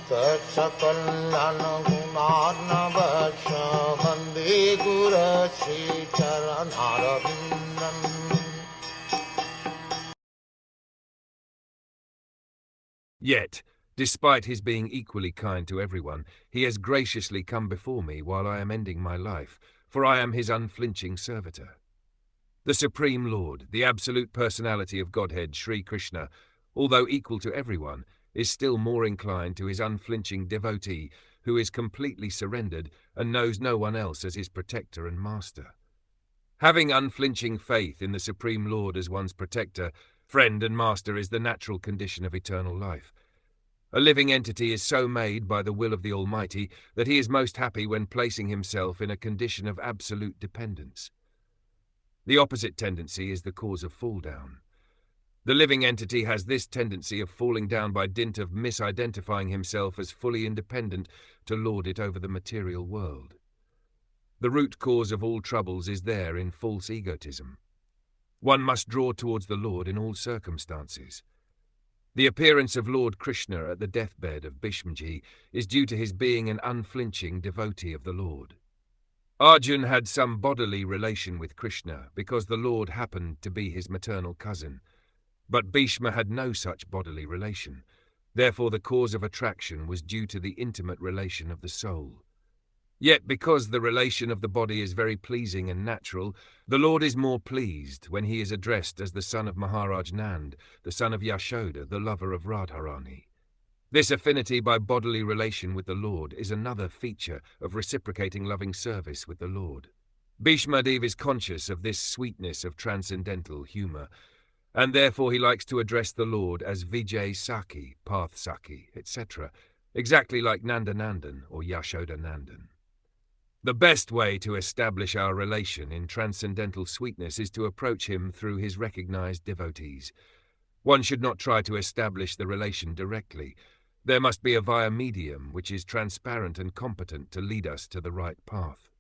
Sakal Gunar Vande Guru Sri Charanaravindan. Yet, despite his being equally kind to everyone, he has graciously come before me while I am ending my life, for I am his unflinching servitor. The Supreme Lord, the absolute personality of Godhead, Sri Krishna, although equal to everyone, is still more inclined to his unflinching devotee, who is completely surrendered and knows no one else as his protector and master. Having unflinching faith in the Supreme Lord as one's protector, friend and master is the natural condition of eternal life. A living entity is so made by the will of the Almighty that he is most happy when placing himself in a condition of absolute dependence. The opposite tendency is the cause of fall down. The living entity has this tendency of falling down by dint of misidentifying himself as fully independent to lord it over the material world. The root cause of all troubles is there in false egotism. One must draw towards the Lord in all circumstances. The appearance of Lord Krishna at the deathbed of Bhishmaji is due to his being an unflinching devotee of the Lord. Arjun had some bodily relation with Krishna because the Lord happened to be his maternal cousin, but Bhishma had no such bodily relation. Therefore the cause of attraction was due to the intimate relation of the soul. Yet because the relation of the body is very pleasing and natural, the Lord is more pleased when he is addressed as the son of Maharaj Nand, the son of Yashoda, the lover of Radharani. This affinity by bodily relation with the Lord is another feature of reciprocating loving service with the Lord. Bhishmadev is conscious of this sweetness of transcendental humour, and therefore he likes to address the Lord as Vijay Saki, Parth Saki, etc., exactly like Nandanandan or Yashoda Nandan. The best way to establish our relation in transcendental sweetness is to approach him through his recognized devotees. One should not try to establish the relation directly. There must be a via medium which is transparent and competent to lead us to the right path.